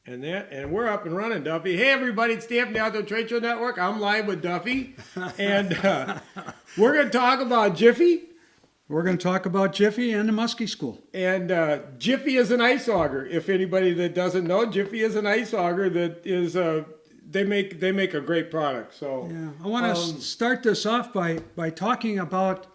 And we're up and running, Duffy. Hey, everybody, it's Dave from the Outdoor Trade Show Network. I'm live with Duffy, and we're going to talk about Jiffy. We're going to talk about Jiffy and the Muskie School. And Jiffy is an ice auger. If anybody that doesn't know, Jiffy is an ice auger that is they make a great product. So yeah, I want to start this off by talking about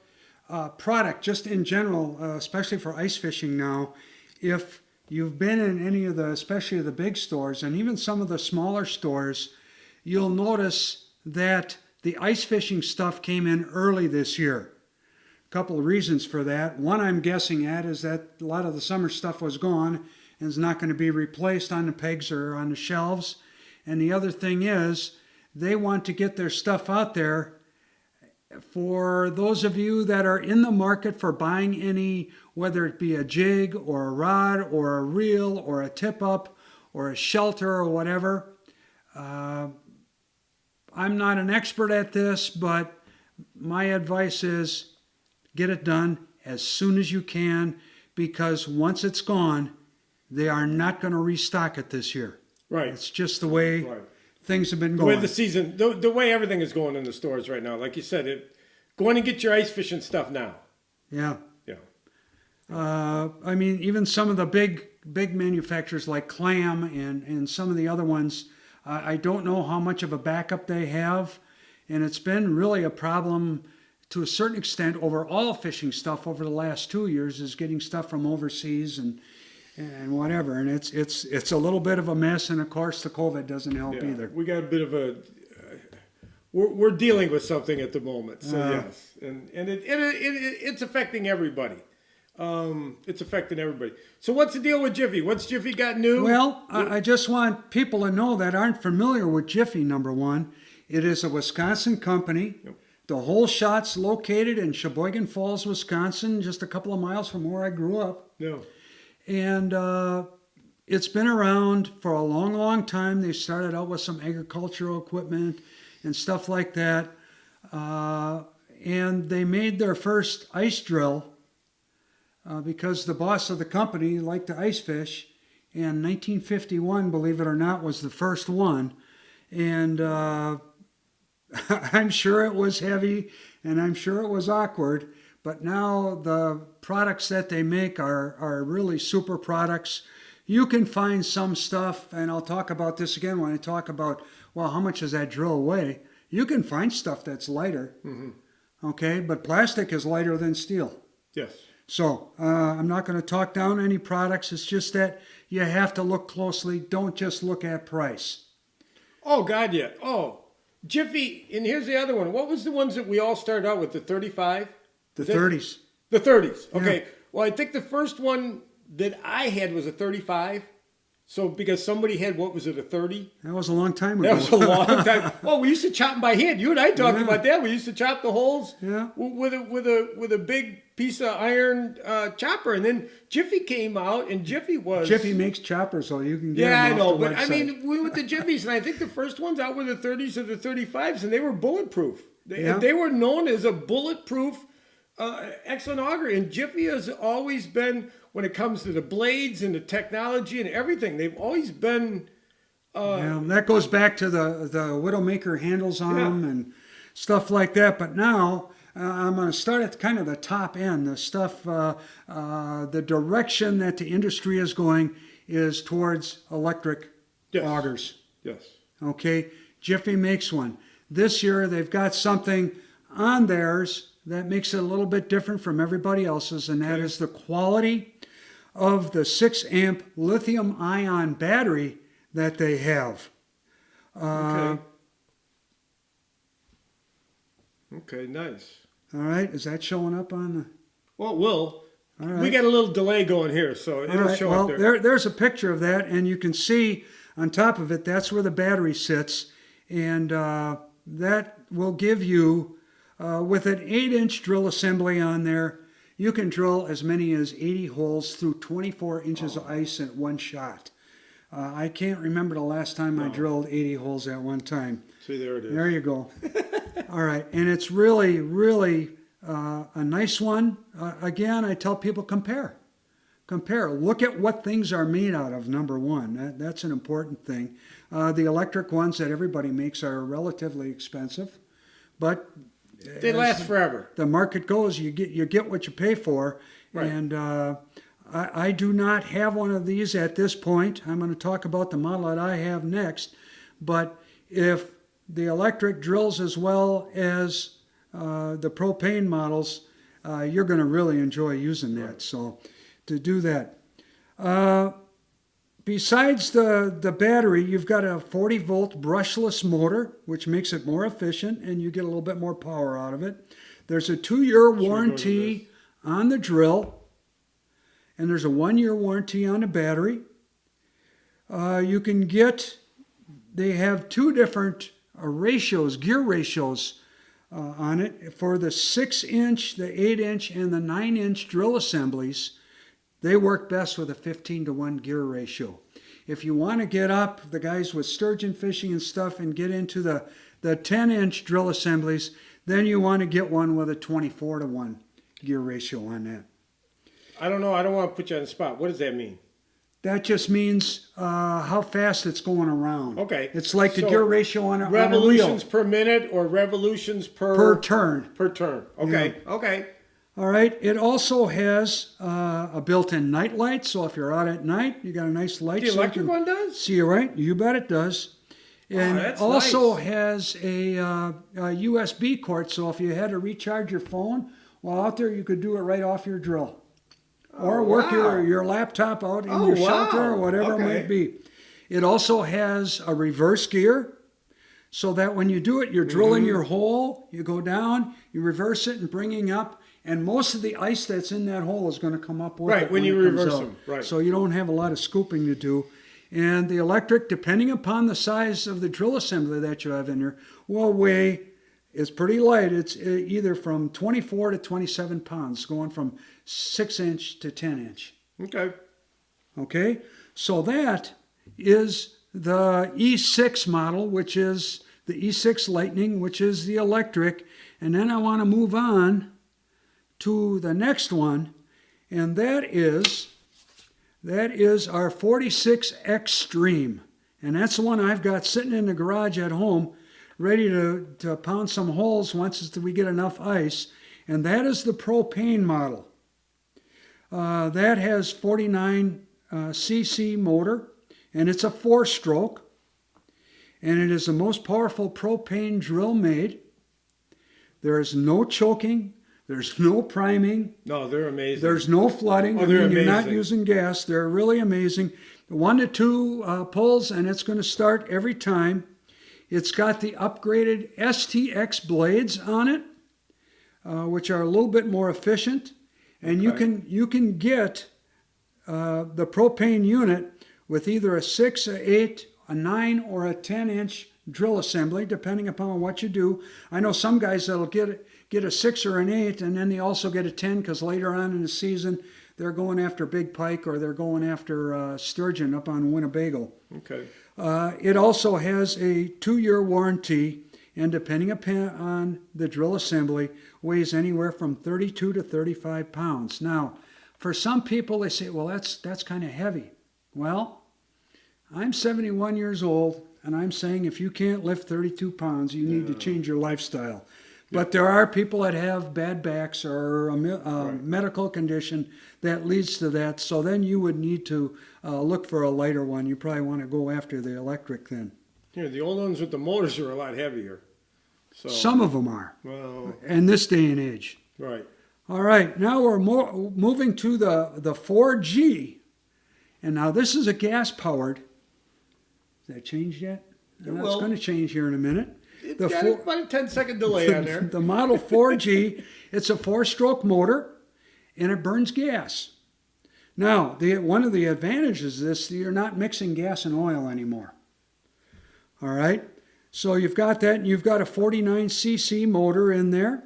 product just in general, especially for ice fishing now. If you've been in any of the, especially the big stores and even some of the smaller stores, you'll notice that the ice fishing stuff came in early this year. A couple of reasons for that. One I'm guessing at is that a lot of the summer stuff was gone and is not going to be replaced on the pegs or on the shelves. And the other thing is they want to get their stuff out there for those of you that are in the market for buying any, whether it be a jig or a rod or a reel or a tip-up or a shelter or whatever. I'm not an expert at this, but my advice is get it done as soon as you can, because once it's gone, they are not going to restock it this year. Right. It's just the way things have been going. The way the season, the way everything is going in the stores right now. Like you said, go in and get your ice fishing stuff now. Yeah. Yeah. I mean, even some of the big manufacturers like Clam and some of the other ones, I don't know how much of a backup they have. And it's been really a problem to a certain extent over all fishing stuff over the last 2 years, is getting stuff from overseas and whatever. And it's a little bit of a mess. And of course, the COVID doesn't help either. We got a bit of a... We're dealing with something at the moment, so yes, and it's affecting everybody. It's affecting everybody. So what's the deal with Jiffy? What's Jiffy got new? Well, I just want people to know that aren't familiar with Jiffy. Number one, it is a Wisconsin company. Yep. The whole shop's located in Sheboygan Falls, Wisconsin, just a couple of miles from where I grew up. Yeah. And it's been around for a long, long time. They started out with some agricultural equipment and stuff like that. And they made their first ice drill because the boss of the company liked to ice fish. And 1951, believe it or not, was the first one. And I'm sure it was heavy and I'm sure it was awkward. But now the products that they make are really super products. You can find some stuff, and I'll talk about this again when I talk about, well, how much does that drill weigh? You can find stuff that's lighter, okay? But plastic is lighter than steel. Yes. So I'm not going to talk down any products. It's just that you have to look closely. Don't just look at price. Oh, God, yeah. Oh, Jiffy, and here's the other one. What was the ones that we all started out with, the 35? The 30s. The 30s, okay. Yeah. Well, I think the first one that I had was a 35. So because somebody had, what was it, a 30? That was a long time ago. That was a long time. Well, we used to chop them by hand. You and I talked about that. We used to chop the holes with a big piece of iron chopper. And then Jiffy came out, and Jiffy makes choppers, so you can get them I off know, the but website. I mean, we went to Jiffy's, and I think the first ones out were the 30s or the 35s, and they were bulletproof. They were known as a bulletproof excellent auger, and Jiffy has always been, when it comes to the blades and the technology and everything, they've always been. That goes back to the Widowmaker handles on them and stuff like that. But now I'm going to start at kind of the top end. The stuff, the direction that the industry is going is towards electric augers. Yes. Okay, Jiffy makes one. This year they've got something on theirs that makes it a little bit different from everybody else's, and that is the quality of the 6-amp lithium-ion battery that they have. Okay, nice. All right, is that showing up on the... Well, it will. All right. We got a little delay going here, so it'll show up there. There's a picture of that, and you can see on top of it, that's where the battery sits, and that will give you... with an 8-inch drill assembly on there, you can drill as many as 80 holes through 24 inches of ice at one shot. I can't remember the last time I drilled 80 holes at one time. See, there it is. There you go. All right, and it's really, really a nice one. Again, I tell people compare. compare. Look at what things are made out of, number one. That's an important thing. The electric ones that everybody makes are relatively expensive, but they last forever. The market goes, you get what you pay for. Right. And I do not have one of these at this point. I'm going to talk about the model that I have next. But if the electric drills as well as the propane models, you're going to really enjoy using that. Right. So to do that. Besides the battery, you've got a 40-volt brushless motor, which makes it more efficient, and you get a little bit more power out of it. There's a 2-year warranty on the drill, and there's a 1-year warranty on the battery. You can get, they have 2 different ratios, gear ratios on it. For the 6-inch, the 8-inch, and the 9-inch drill assemblies, they work best with a 15-to-1 gear ratio. If you want to get up, the guys with sturgeon fishing and stuff, and get into the 10-inch drill assemblies, then you want to get one with a 24-to-1 gear ratio on that. I don't know. I don't want to put you on the spot. What does that mean? That just means how fast it's going around. Okay. It's like the gear ratio on a revolutions wheel. Per minute or revolutions per turn. Per turn. Okay. Yeah. Okay. All right. It also has a built-in night light, so if you're out at night, you got a nice light. The electric one does? See you right. You bet it does. And that's also nice. Has a USB cord, so if you had to recharge your phone while out there, you could do it right off your drill. Or work your laptop out in your shelter or whatever it might be. It also has a reverse gear, so that when you do it, you're drilling your hole, you go down, you reverse it and bringing up, and most of the ice that's in that hole is going to come up with it when you reverse them. Right. So you don't have a lot of scooping to do. And the electric, depending upon the size of the drill assembly that you have in there, will weigh, it's pretty light. It's either from 24 to 27 pounds, going from 6-inch to 10-inch. Okay. Okay? So that is the E6 model, which is the E6 Lightning, which is the electric. And then I want to move on to the next one, and that is our 46 Extreme. And that's the one I've got sitting in the garage at home, ready to pound some holes once we get enough ice. And that is the propane model. That has 49 cc motor, and it's a 4-stroke. And it is the most powerful propane drill made. There is no choking. There's no priming. No, they're amazing. There's no flooding. You're not using gas. They're really amazing. 1 to 2 pulls, and it's going to start every time. It's got the upgraded STX blades on it, which are a little bit more efficient. And you can get the propane unit with either a 6, a 8, a 9, or a 10-inch drill assembly, depending upon what you do. I know some guys that'll get a 6 or an 8, and then they also get a 10 because later on in the season they're going after big pike or they're going after sturgeon up on Winnebago. Okay. It also has a 2-year warranty, and depending upon the drill assembly, weighs anywhere from 32 to 35 pounds. Now, for some people, they say, well, that's kind of heavy. Well, I'm 71 years old, and I'm saying if you can't lift 32 pounds, you need to change your lifestyle. But there are people that have bad backs or a medical condition that leads to that. So then you would need to look for a lighter one. You probably want to go after the electric then. Yeah, the old ones with the motors are a lot heavier. So, some of them are. Well, in this day and age. Right. All right. Now we're moving to the 4G. And now this is a gas-powered. Has that changed yet? It's going to change here in a minute. It's got about a 10-second delay on there. The Model 4G, it's a 4-stroke motor, and it burns gas. Now, one of the advantages of this, you're not mixing gas and oil anymore. All right? So you've got that, and you've got a 49 cc motor in there.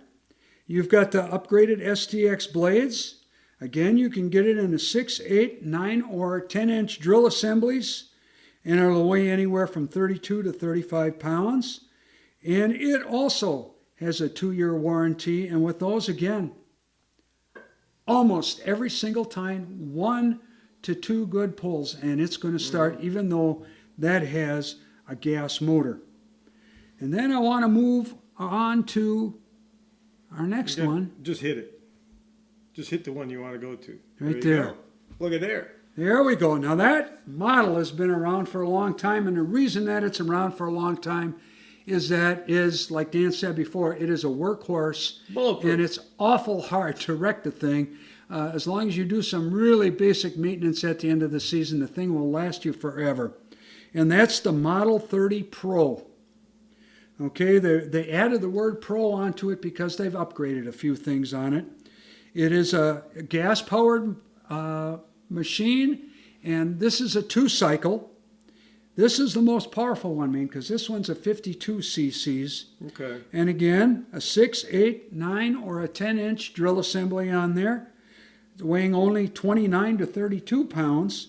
You've got the upgraded STX blades. Again, you can get it in a 6, 8, 9, or 10-inch drill assemblies, and it'll weigh anywhere from 32 to 35 pounds. And it also has a 2-year warranty, and with those, again, almost every single time 1 to 2 good pulls, and it's going to start, even though that has a gas motor. And then I want to move on to our next one. Just hit it. Just hit the one you want to go to. Right you there. go. Look at there. There we go. Now that model has been around for a long time, and the reason that it's around for a long time is like Dan said before, it is a workhorse, Bulletproof. and it's awful hard to wreck the thing. As long as you do some really basic maintenance at the end of the season, the thing will last you forever. And that's the Model 30 Pro. Okay, they added the word Pro onto it because they've upgraded a few things on it. It is a gas-powered machine, and this is a 2-cycle. This is the most powerful one, because this one's a 52 cc's. Okay. And again, a 6, 8, 9, or a 10-inch drill assembly on there, weighing only 29 to 32 pounds.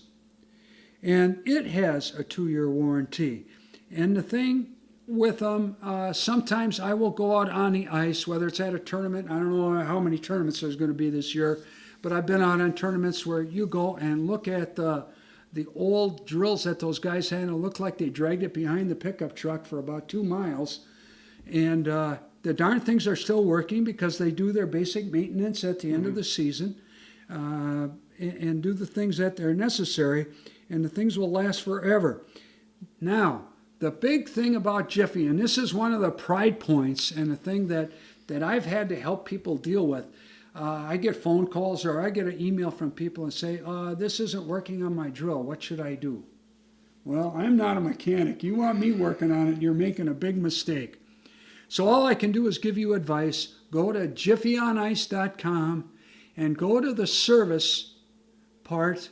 And it has a 2-year warranty. And the thing with them, sometimes I will go out on the ice, whether it's at a tournament. I don't know how many tournaments there's going to be this year, but I've been out on tournaments where you go and look at the old drills that those guys had, and it looked like they dragged it behind the pickup truck for about 2 miles. And the darn things are still working because they do their basic maintenance at the end of the season and do the things that are necessary, and the things will last forever. Now, the big thing about Jiffy, and this is one of the pride points and the thing that I've had to help people deal with. I get phone calls or I get an email from people and say, this isn't working on my drill. What should I do? Well, I'm not a mechanic. You want me working on it, you're making a big mistake. So all I can do is give you advice. Go to jiffyonice.com and go to the service part,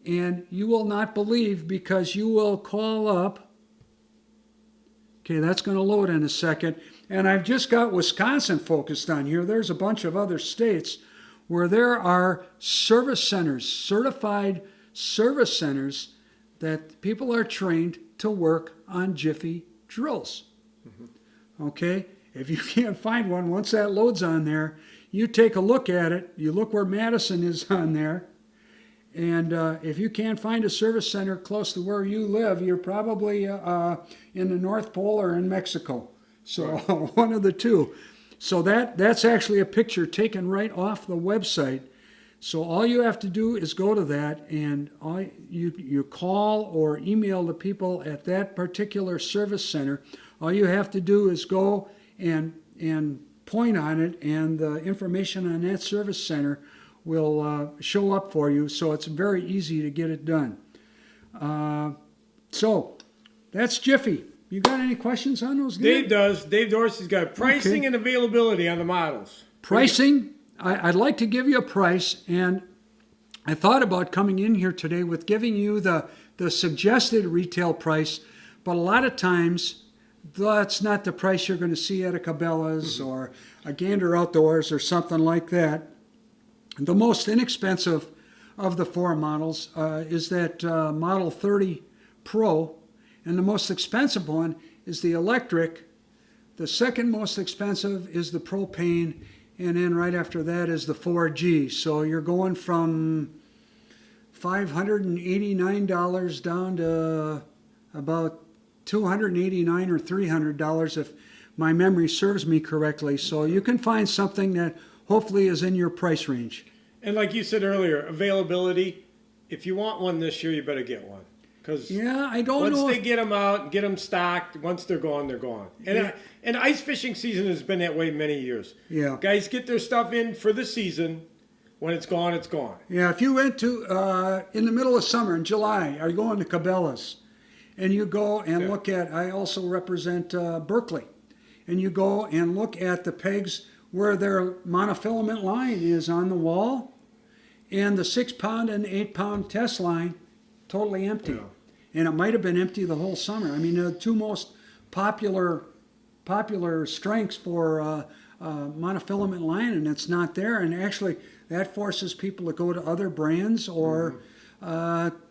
and you will not believe, because you will call up. Okay, that's going to load in a second. And I've just got Wisconsin focused on here. There's a bunch of other states where there are service centers, certified service centers, that people are trained to work on Jiffy drills. Okay, if you can't find one, once that loads on there, you take a look at it. You look where Madison is on there. And if you can't find a service center close to where you live, you're probably in the North Pole or in Mexico. So one of the two. So that's actually a picture taken right off the website. So all you have to do is go to that, and you call or email the people at that particular service center. All you have to do is go and point on it, and the information on that service center will show up for you. So it's very easy to get it done. So that's Jiffy. You got any questions on those? Dave does. Dave Dorsey's got pricing and availability on the models. Pricing, I'd like to give you a price, and I thought about coming in here today with giving you the suggested retail price, but a lot of times that's not the price you're going to see at a Cabela's or a Gander Outdoors or something like that. The most inexpensive of the 4 models is that Model 30 Pro, and the most expensive one is the electric. The second most expensive is the propane, and then right after that is the 4G. So you're going from $589 down to about $289 or $300 if my memory serves me correctly. So you can find something that hopefully is in your price range. And like you said earlier, availability. If you want one this year, you better get one. Because I don't know. Once they get them out and get them stocked, once they're gone, they're gone. And ice fishing season has been that way many years. Yeah. Guys get their stuff in for the season. When it's gone, it's gone. Yeah, if you went to, in the middle of summer, in July, are you going to Cabela's? And you go and look at, I also represent Berkeley. And you go and look at the pegs where their monofilament line is on the wall, and the 6-pound and 8-pound test line totally empty. Yeah. And it might have been empty the whole summer. I mean, the 2 most popular strengths for monofilament line, and it's not there. And actually, that forces people to go to other brands or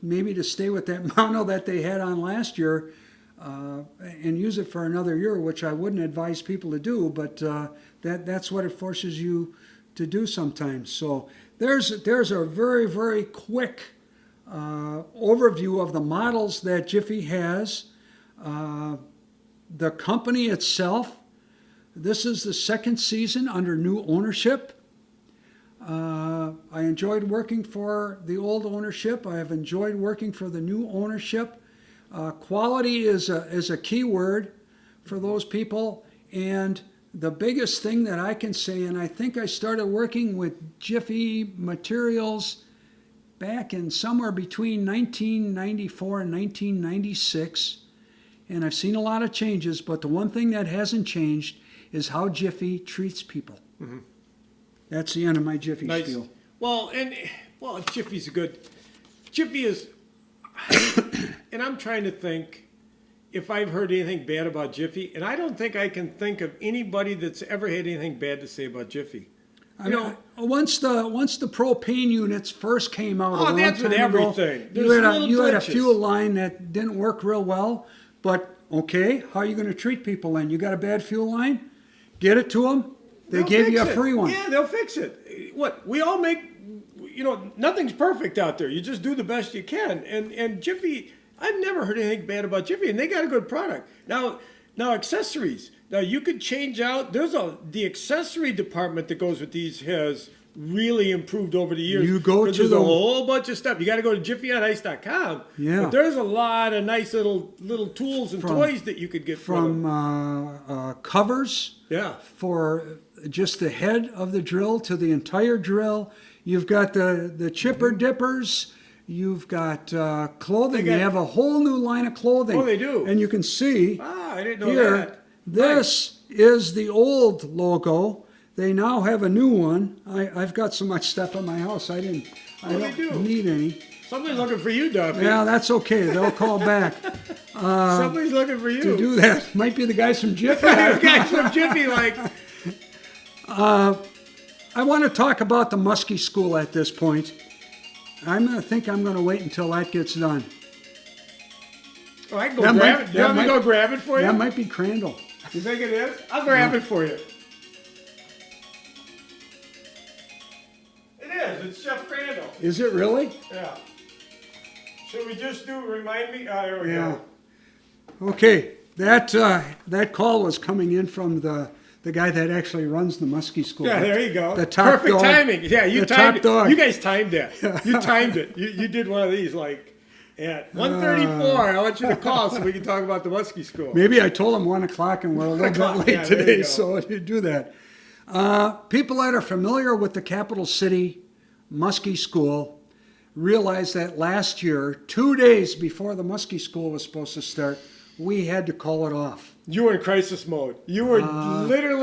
maybe to stay with that mono that they had on last year and use it for another year, which I wouldn't advise people to do. But that's what it forces you to do sometimes. So there's a very, very quick overview of the models that Jiffy has. The company itself, this is the second season under new ownership. I enjoyed working for the old ownership. I have enjoyed working for the new ownership. Quality is a key word for those people. And the biggest thing that I can say, and I think I started working with Jiffy Materials back in somewhere between 1994 and 1996, and I've seen a lot of changes, but the one thing that hasn't changed is how Jiffy treats people. Mm-hmm. That's the end of my Jiffy spiel. Well, Jiffy's Jiffy is, and I'm trying to think if I've heard anything bad about Jiffy, and I don't think I can think of anybody that's ever had anything bad to say about Jiffy. Once the propane units first came out, that's with everything. You had a fuel line that didn't work real well, but okay, how are you going to treat people then? You got a bad fuel line? Get it to them. They gave you a free one. Yeah, they'll fix it. What we all make, nothing's perfect out there. You just do the best you can. And Jiffy, I've never heard anything bad about Jiffy, and they got a good product. Now accessories. Now you could change out. The accessory department that goes with these has really improved over the years. You go to there's a whole bunch of stuff. You got to go to jiffyonice.com. Yeah. But there's a lot of nice little tools and toys that you could get from covers. Yeah. For just the head of the drill to the entire drill. You've got the chipper dippers. You've got clothing. They have a whole new line of clothing. Oh, they do. And you can see I didn't know here, that. this is the old logo. They now have a new one. I've got so much stuff in my house. I don't need any. Somebody's looking for you, Duffy. Yeah, that's okay. They'll call back. Somebody's looking for you. To do that. Might be the guys from Jiffy. The guys from Jiffy, I want to talk about the Muskie School at this point. I'm going to wait until that gets done. Oh, I can go grab it. Do you want me to go grab it for you? That might be Crandall. You think it is? I'll grab it for you. It is. It's Chef Crandall. Is it really? Yeah. Should we just remind me? There we go. Okay. That call was coming in from the guy that actually runs the Muskie School. Yeah, there you go. The top Perfect dog. timing. Yeah, you timed it. Dog. You guys timed that. You timed it. You did one of these at 1:34. I want you to call so we can talk about the Muskie School. Maybe I told him 1 o'clock and we're a little bit late today, so you do that. People that are familiar with the capital city Muskie School realize that last year, 2 days before the Muskie School was supposed to start, we had to call it off. You were in crisis mode. You were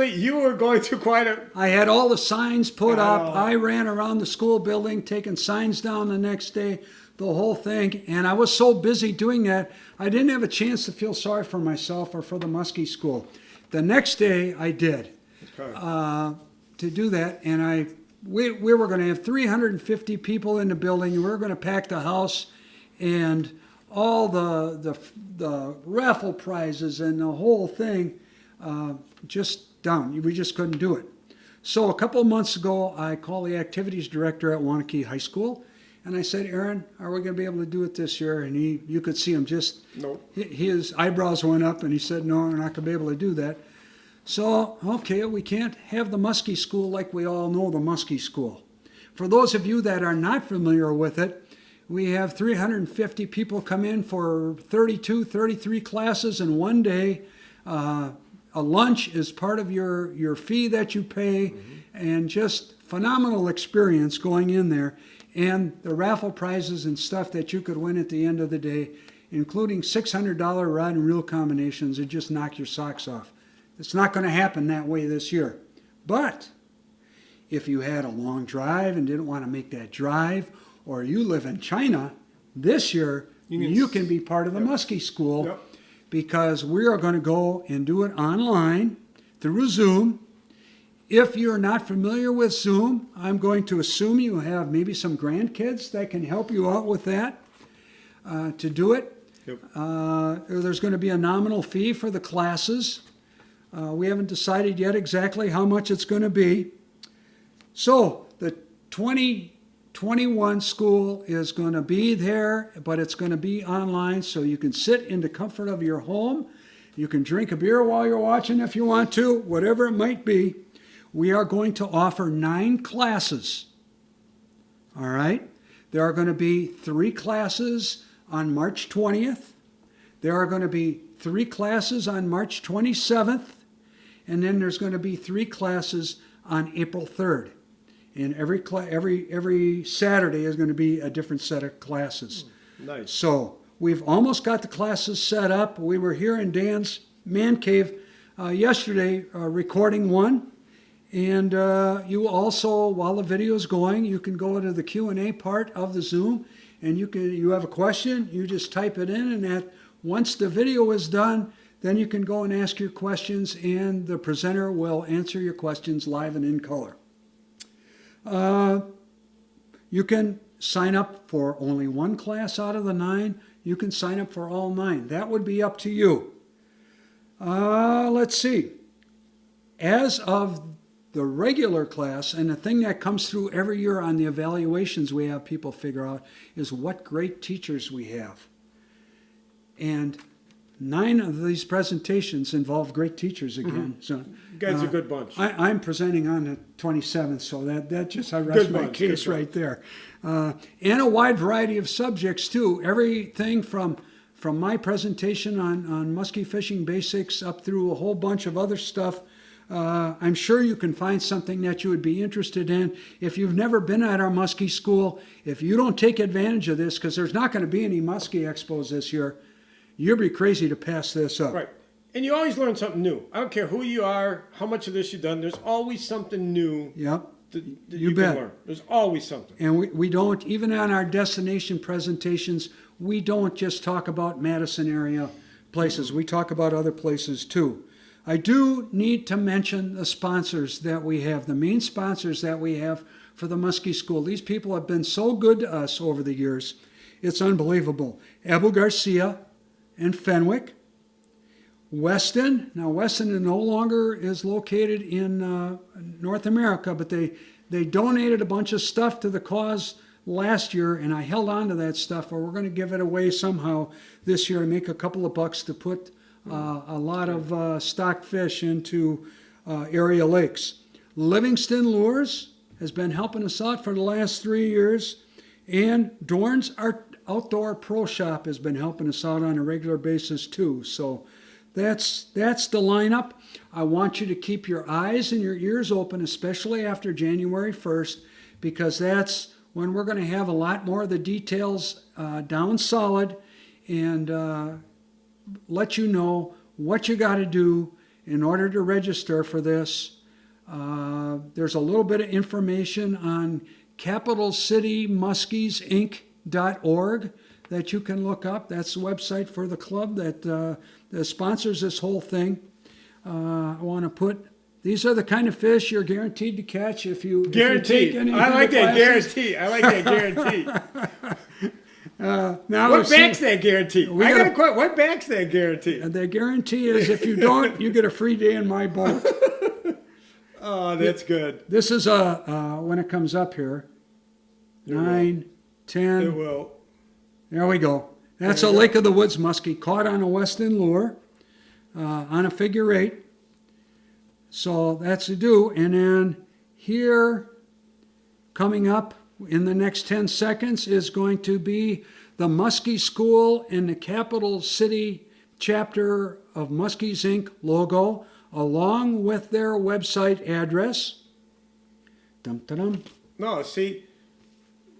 you were going through quite a... I had all the signs put up. I ran around the school building taking signs down the next day, the whole thing. And I was so busy doing that, I didn't have a chance to feel sorry for myself or for the Muskie School. The next day, I did to do that. And we were going to have 350 people in the building. We were going to pack the house, and all the raffle prizes and the whole thing just down. We just couldn't do it. So a couple of months ago, I called the activities director at Waunakee High School, and I said, Aaron, are we going to be able to do it this year? And you could see him his eyebrows went up, and he said, no, we're not going to be able to do that. So, okay, we can't have the Muskie School like we all know the Muskie School. For those of you that are not familiar with it, we have 350 people come in for 32, 33 classes in one day. A lunch is part of your fee that you pay, and just phenomenal experience going in there. And the raffle prizes and stuff that you could win at the end of the day, including $600 rod and reel combinations that just knock your socks off. It's not going to happen that way this year. But if you had a long drive and didn't want to make that drive, or you live in China, this year you can be part of the Muskie School because we are going to go and do it online through Zoom. If you're not familiar with Zoom, I'm going to assume you have maybe some grandkids that can help you out with that to do it. There's going to be a nominal fee for the classes. We haven't decided yet exactly how much it's going to be. So the 2021 school is going to be there, but it's going to be online, so you can sit in the comfort of your home. You can drink a beer while you're watching if you want to, whatever it might be. We are going to offer 9 classes. All right? There are going to be 3 classes on March 20th. There are going to be 3 classes on March 27th. And then there's going to be 3 classes on April 3rd. And every Saturday is going to be a different set of classes. Nice. So we've almost got the classes set up. We were here in Dan's man cave yesterday recording one. And you also, while the video is going, you can go to the Q&A part of the Zoom, and you have a question, you just type it in, and once the video is done, then you can go and ask your questions, and the presenter will answer your questions live and in color. You can sign up for only 1 class out of the 9. You can sign up for all 9. That would be up to you. Let's see. As of the regular class, and the thing that comes through every year on the evaluations we have people figure out is what great teachers we have. And 9 of these presentations involve great teachers again. So You guys are a good bunch. I'm presenting on the 27th, so that just I rest my case right there. And a wide variety of subjects too. Everything from my presentation on muskie fishing basics up through a whole bunch of other stuff. I'm sure you can find something that you would be interested in. If you've never been at our Muskie School, if you don't take advantage of this, because there's not going to be any Muskie Expos this year, you'll be crazy to pass this up. Right. And you always learn something new. I don't care who you are, how much of this you've done, there's always something new Yep. that You can bet. learn. There's always something. And we don't, even on our destination presentations, we don't just talk about Madison area places. We talk about other places too. I do need to mention the sponsors that we have, the main sponsors that we have for the Muskie School. These people have been so good to us over the years. It's unbelievable. Abu Garcia and Fenwick. Weston. Now, Weston no longer is located in North America, but they donated a bunch of stuff to the cause last year, and I held on to that stuff, or we're going to give it away somehow this year to make a couple of bucks to put a lot of stock fish into area lakes. Livingston Lures has been helping us out for the last 3 years, and Dorn's Outdoor Pro Shop has been helping us out on a regular basis too. So that's the lineup. I want you to keep your eyes and your ears open, especially after January 1st, because that's when we're going to have a lot more of the details down solid, and let you know what you got to do in order to register for this. There's a little bit of information on capitalcitymuskiesinc.org that you can look up. That's the website for the club that sponsors this whole thing. I want to put, these are the kind of fish you're guaranteed to catch if you Guaranteed. take any I of the like that classes. guarantee. I like that guarantee. Now What backs that guarantee? We I got gotta- a question. What backs that guarantee? The guarantee is if you don't, you get a free day in my boat. Oh, that's good. This is when it comes up here. 9, 10. It will. There we go. That's There a you go. Lake of the Woods muskie caught on a Weston lure on a figure 8. So that's to do. And then here, coming up in the next 10 seconds, is going to be the Muskie School and the Capital City chapter of Muskies Inc. logo, along with their website address. Dum-da-dum. No, see,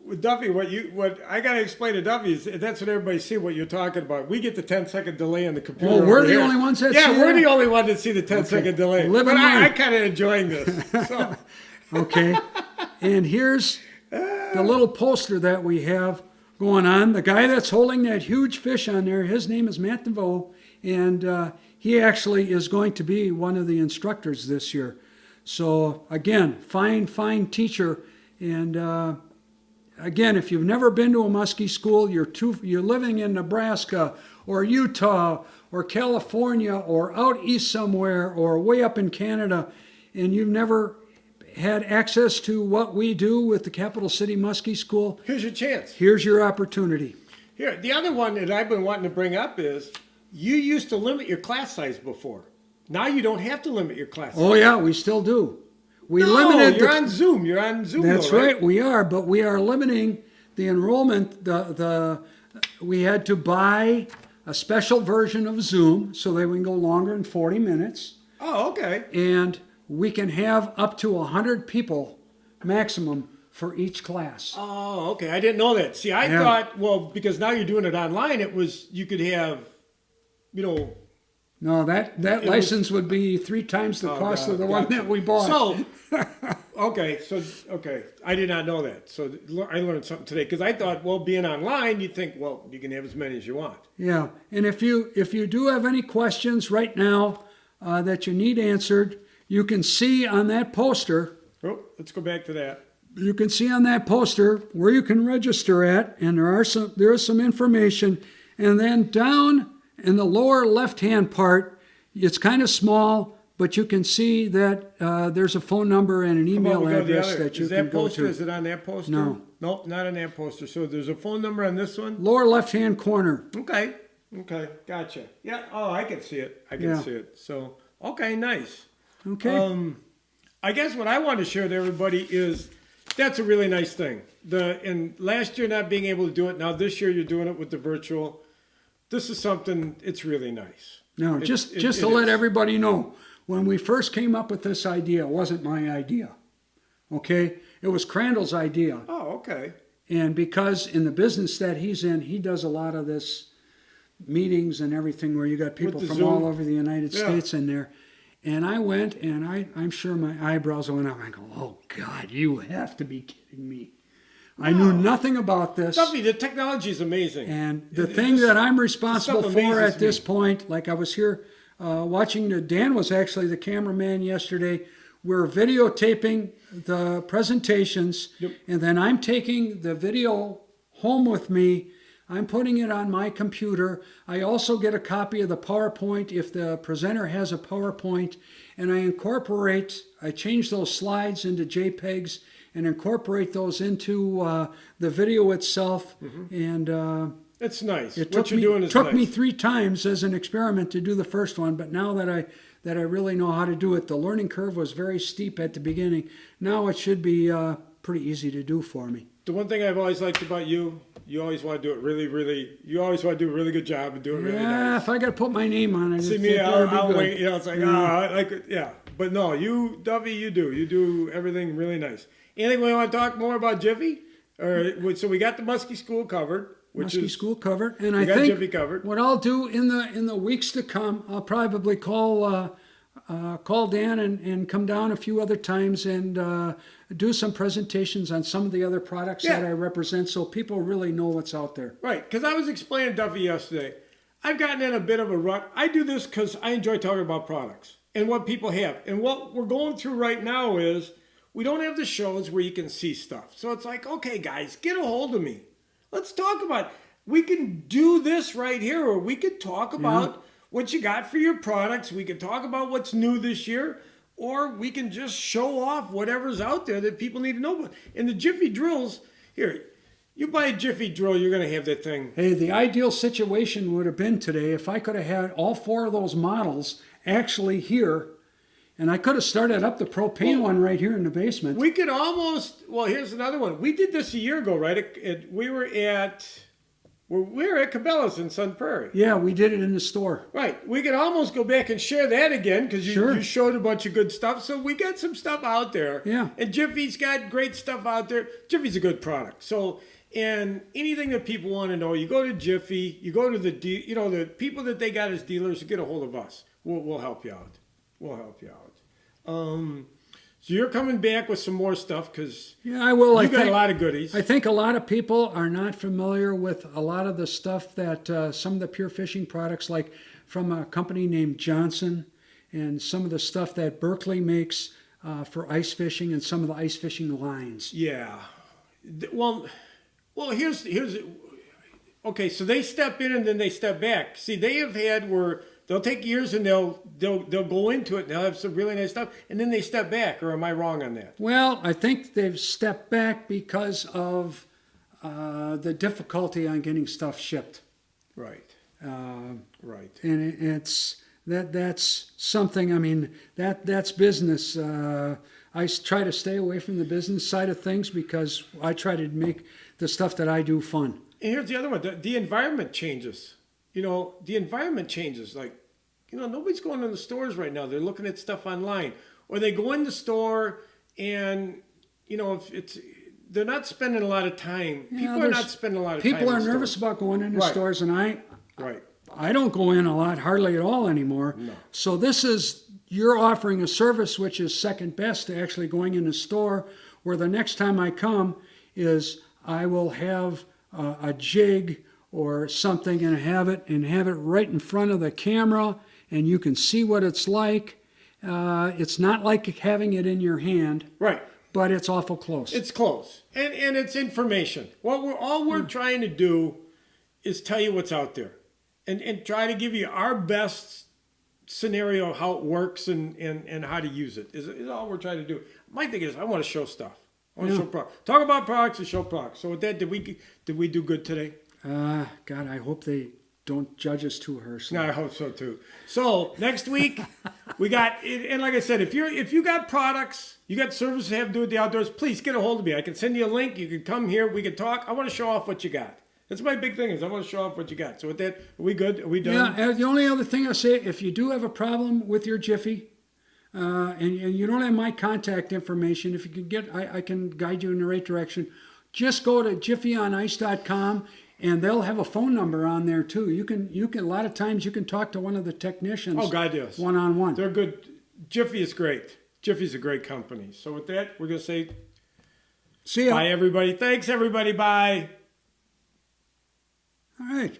with Duffy, what I gotta explain to Duffy is that's what everybody see what you're talking about. We get the 10-second delay on the computer. Oh, we're over the here. only ones that Yeah, see we're that? the only ones that see the 10-second delay. Live But and I learn. kind of enjoying this. So. Okay. And here's the little poster that we have going on. The guy that's holding that huge fish on there, his name is Matt DeVoe, and he actually is going to be one of the instructors this year. So again, fine teacher. And again, if you've never been to a muskie school, you're living in Nebraska or Utah or California or out east somewhere or way up in Canada, and you've never had access to what we do with the Capital City Muskie School, Here's your chance. here's your opportunity. Here, the other one that I've been wanting to bring up is you used to limit your class size before. Now you don't have to limit your class size. Oh yeah, we still do. We No, limited. you're on Zoom. You're on Zoom. That's though, right. We are, but we are limiting the enrollment. We had to buy a special version of Zoom so that we can go longer than 40 minutes, Oh, okay. and we can have up to 100 people maximum for each class. Oh, okay. I didn't know that. See, I Yeah. thought, well, because now you're doing it online, it was you could have, you know. No, that license would be 3 times the cost God, of the one gotcha. that we bought. So, okay, I did not know that. So I learned something today because I thought, well, being online, you think, well, you can have as many as you want. Yeah, and if you do have any questions right now that you need answered, you can see on that poster. Oh, let's go back to that. You can see on that poster where you can register at, and there is some information. And then down in the lower left-hand part, it's kind of small, but you can see that there's a phone number and an How about email we go to the address other? that you Is can that go poster? to. Is it on that poster? No. Nope, not on that poster. So there's a phone number on this one? Lower left-hand corner. Okay, gotcha. Yeah, oh, I can see it. Yeah. See it. So, okay, nice. Okay. I guess what I want to share with everybody is that's a really nice thing. And last year not being able to do it, now this year you're doing it with the virtual. This is something, it's really nice. Now, just to let everybody know, when we first came up with this idea, it wasn't my idea. Okay? It was Crandall's idea. Oh, okay. And because in the business that he's in, he does a lot of this meetings and everything where you got people the from Zoom. all over the United Yeah. States in there. And I went, and I'm sure my eyebrows went up. I go, oh, God, you have to be kidding me. I knew nothing about this. Duffy, the technology is amazing. And the thing that I'm responsible stuff for amazes at this me. point, like I was here watching, Dan was actually the cameraman yesterday. We're videotaping the presentations, Yep. and then I'm taking the video home with me. I'm putting it on my computer. I also get a copy of the PowerPoint if the presenter has a PowerPoint, and I change those slides into JPEGs and incorporate those into the video itself. And It's nice. it What took you're me doing is took nice. me 3 times as an experiment to do the first one, but now that I really know how to do it, the learning curve was very steep at the beginning. Now it should be pretty easy to do for me. The one thing I've always liked about you, you always want to do it you always want to do a really good job and do it really Yeah, nice. if I got to put my name on it, See me, I'll wait. You know, it's like, yeah. But no, you, Duffy, you do everything really nice. Anything we want to talk more about Jiffy? So we got the Muskie School covered, which Muskie is School covered, and we I got think Jiffy covered. what I'll do in the weeks to come, I'll probably call Dan and come down a few other times and do some presentations on some of the other products that Yeah. I represent, so people really know what's out there. Right, because I was explaining to Duffy yesterday. I've gotten in a bit of a rut. I do this because I enjoy talking about products and what people have. And what we're going through right now is we don't have the shows where you can see stuff. So it's like, okay, guys, get a hold of me. Let's talk about it. We can do this right here, or we could talk about what you got for your products. We can talk about what's new this year, or we can just show off whatever's out there that people need to know about. And the Jiffy drills, here, you buy a Jiffy drill, you're going to have that thing. Hey, the ideal situation would have been today if I could have had all 4 of those models actually here, and I could have started up the propane one right here in the basement. We could almost, well, here's another one. We did this a year ago, right? We were at Cabela's in Sun Prairie. Yeah, we did it in the store. Right. We could almost go back and share that again because Sure. you showed a bunch of good stuff. So we got some stuff out there. Yeah. And Jiffy's got great stuff out there. Jiffy's a good product. So, and anything that people want to know, you go to Jiffy, you go to the people that they got as dealers, get a hold of us. We'll help you out. We'll help you out. So you're coming back with some more stuff because Yeah, I will. you got a lot of goodies. I think a lot of people are not familiar with a lot of the stuff that some of the pure fishing products, like from a company named Johnson, and some of the stuff that Berkeley makes for ice fishing and some of the ice fishing lines. Yeah. Well, here's okay. So they step in and then they step back. See, they have had where they'll take years and they'll go into it and they'll have some really nice stuff, and then they step back. Or am I wrong on that? Well, I think they've stepped back because of the difficulty on getting stuff shipped. Right. Right. And that's something. I mean, that's business. I try to stay away from the business side of things because I try to make the stuff that I do fun. And here's the other one: the environment changes. The environment changes. Like, nobody's going in the stores right now. They're looking at stuff online, or they go in the store and if they're not spending a lot of time. People are not spending a lot of time. People are nervous about going into stores, and Right. I don't go in a lot, hardly at all anymore. No. So you're offering a service which is second best to actually going in the store, where the next time I come is I will have a jig or something and have it right in front of the camera, and you can see what it's like. It's not like having it in your hand. Right. But it's awful close. It's close. And it's information. All we're trying to do is tell you what's out there. And try to give you our best scenario of how it works and how to use it is all we're trying to do. My thing is I want to show stuff. I want to show products. Talk about products and show products. So with that, did we do good today? God, I hope they don't judge us too harshly. No, I hope so too. So next week we got, and like I said, if you got products, you got services that have to do with the outdoors, please get a hold of me. I can send you a link. You can come here. We can talk. I want to show off what you got. That's my big thing is I want to show off what you got. So with that, are we good? Are we done? Yeah, the only other thing I say, if you do have a problem with your Jiffy, and you don't have my contact information, if you can I can guide you in the right direction. Just go to jiffyonice.com, and they'll have a phone number on there too. You can a lot of times you can talk to one of the technicians. Oh God, yes. One-on-one. They're good. Jiffy is great. Jiffy's a great company. So with that, we're gonna say see ya. Bye everybody. Thanks everybody. Bye. All right.